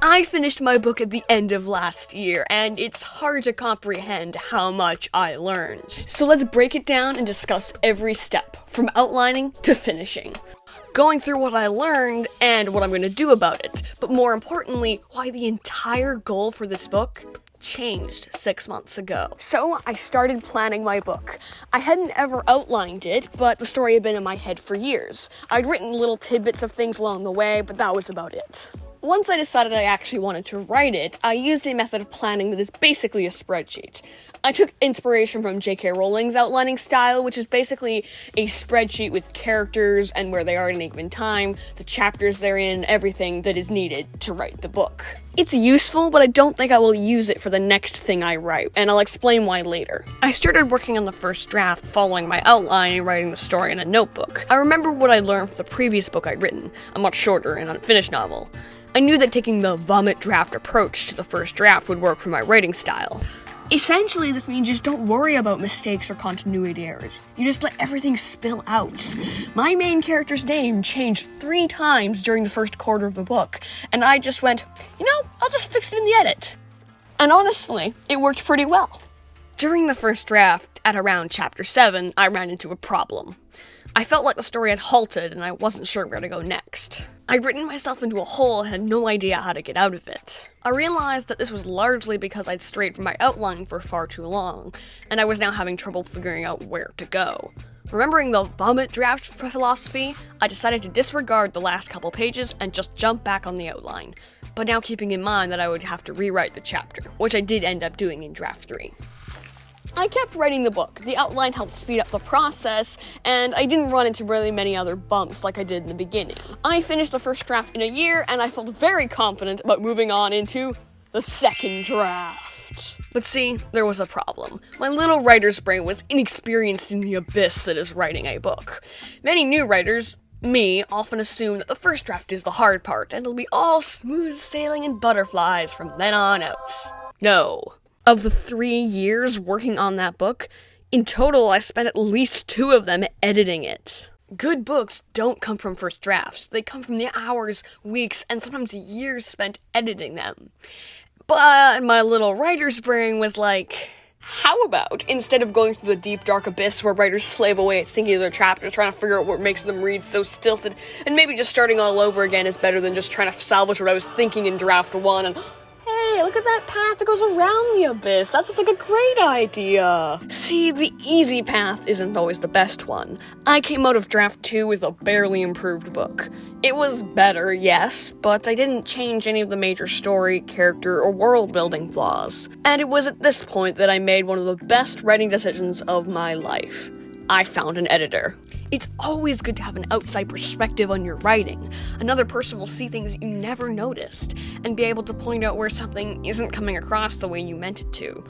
I finished my book at the end of last year, and it's hard to comprehend how much I learned. So let's break it down and discuss every step, from outlining to finishing. Going through what I learned and what I'm going to do about it, but more importantly, why the entire goal for this book changed 6 months ago. So I started planning my book. I hadn't ever outlined it, but the story had been in my head for years. I'd written little tidbits of things along the way, but that was about it. Once I decided I actually wanted to write it, I used a method of planning that is basically a spreadsheet. I took inspiration from J.K. Rowling's outlining style, which is basically a spreadsheet with characters and where they are at any given time, the chapters they're in, everything that is needed to write the book. It's useful, but I don't think I will use it for the next thing I write, and I'll explain why later. I started working on the first draft, following my outline and writing the story in a notebook. I remember what I learned from the previous book I'd written, a much shorter and unfinished novel. I knew that taking the vomit draft approach to the first draft would work for my writing style. Essentially, this means just don't worry about mistakes or continuity errors. You just let everything spill out. My main character's name changed 3 times during the first quarter of the book, and I just went, I'll just fix it in the edit. And honestly, it worked pretty well. During the first draft, at around chapter 7, I ran into a problem. I felt like the story had halted and I wasn't sure where to go next. I'd written myself into a hole and had no idea how to get out of it. I realized that this was largely because I'd strayed from my outline for far too long, and I was now having trouble figuring out where to go. Remembering the vomit draft philosophy, I decided to disregard the last couple pages and just jump back on the outline, but now keeping in mind that I would have to rewrite the chapter, which I did end up doing in draft 3. I kept writing the book. The outline helped speed up the process, and I didn't run into really many other bumps like I did in the beginning. I finished the first draft in a year, and I felt very confident about moving on into the second draft. But see, there was a problem. My little writer's brain was inexperienced in the abyss that is writing a book. Many new writers, me, often assume that the first draft is the hard part, and it'll be all smooth sailing and butterflies from then on out. No. Of the 3 years working on that book, in total I spent at least 2 of them editing it. Good books don't come from first drafts. They come from the hours, weeks, and sometimes years spent editing them. But my little writer's brain was like, how about, instead of going through the deep dark abyss where writers slave away at singular chapters trying to figure out what makes them read so stilted, and maybe just starting all over again is better than just trying to salvage what I was thinking in draft 1 and hey, look at that path that goes around the abyss. That's just like a great idea. See, the easy path isn't always the best one. I came out of draft 2 with a barely improved book. It was better, yes, but I didn't change any of the major story, character, or world-building flaws. And it was at this point that I made one of the best writing decisions of my life. I found an editor. It's always good to have an outside perspective on your writing. Another person will see things you never noticed, and be able to point out where something isn't coming across the way you meant it to.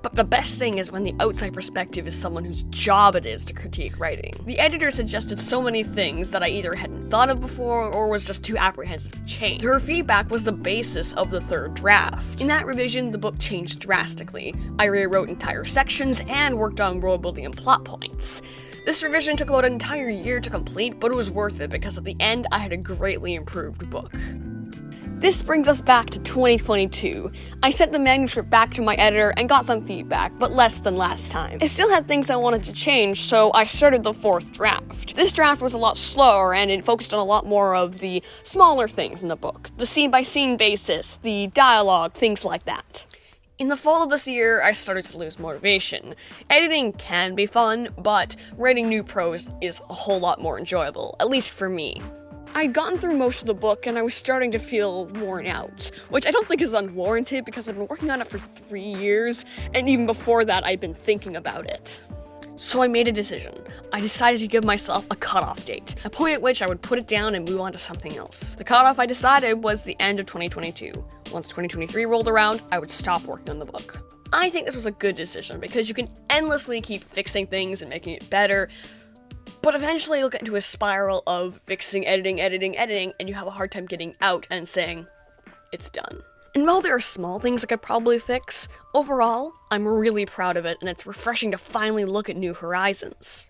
But the best thing is when the outside perspective is someone whose job it is to critique writing. The editor suggested so many things that I either hadn't thought of before or was just too apprehensive to change. Her feedback was the basis of the third draft. In that revision, the book changed drastically. I rewrote entire sections and worked on world building and plot points. This revision took about an entire year to complete, but it was worth it because at the end I had a greatly improved book. This brings us back to 2022. I sent the manuscript back to my editor and got some feedback, but less than last time. I still had things I wanted to change, so I started the 4th draft. This draft was a lot slower, and it focused on a lot more of the smaller things in the book. The scene-by-scene basis, the dialogue, things like that. In the fall of this year, I started to lose motivation. Editing can be fun, but writing new prose is a whole lot more enjoyable, at least for me. I'd gotten through most of the book and I was starting to feel worn out, which I don't think is unwarranted because I've been working on it for 3 years, and even before that I'd been thinking about it. So I made a decision. I decided to give myself a cutoff date, a point at which I would put it down and move on to something else. The cutoff I decided was the end of 2022. Once 2023 rolled around, I would stop working on the book. I think this was a good decision because you can endlessly keep fixing things and making it better, but eventually you'll get into a spiral of fixing, editing, and you have a hard time getting out and saying, it's done. And while there are small things I could probably fix, overall, I'm really proud of it, and it's refreshing to finally look at new horizons.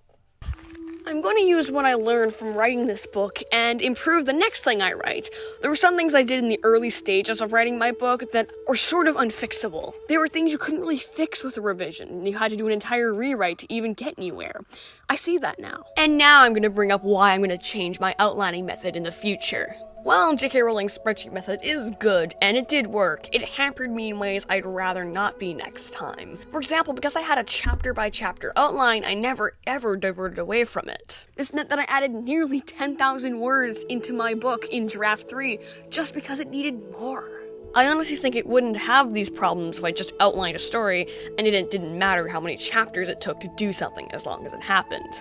I'm going to use what I learned from writing this book and improve the next thing I write. There were some things I did in the early stages of writing my book that were sort of unfixable. There were things you couldn't really fix with a revision. You had to do an entire rewrite to even get anywhere. I see that now. And now I'm going to bring up why I'm going to change my outlining method in the future. Well, J.K. Rowling's spreadsheet method is good, and it did work. It hampered me in ways I'd rather not be next time. For example, because I had a chapter-by-chapter outline, I never ever diverted away from it. This meant that I added nearly 10,000 words into my book in Draft 3 just because it needed more. I honestly think it wouldn't have these problems if I just outlined a story, and it didn't matter how many chapters it took to do something as long as it happened.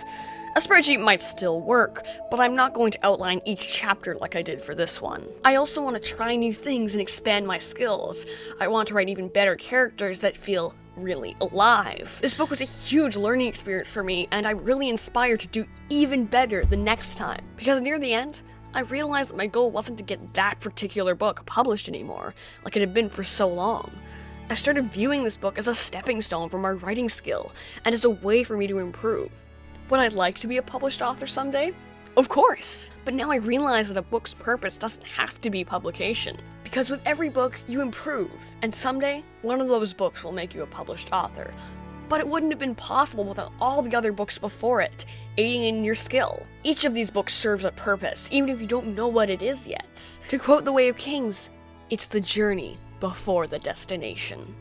A spreadsheet might still work, but I'm not going to outline each chapter like I did for this one. I also want to try new things and expand my skills. I want to write even better characters that feel really alive. This book was a huge learning experience for me, and I'm really inspired to do even better the next time. Because near the end, I realized that my goal wasn't to get that particular book published anymore, like it had been for so long. I started viewing this book as a stepping stone for my writing skill, and as a way for me to improve. Would I like to be a published author someday? Of course! But now I realize that a book's purpose doesn't have to be publication. Because with every book, you improve, and someday, one of those books will make you a published author. But it wouldn't have been possible without all the other books before it, aiding in your skill. Each of these books serves a purpose, even if you don't know what it is yet. To quote The Way of Kings, it's the journey before the destination.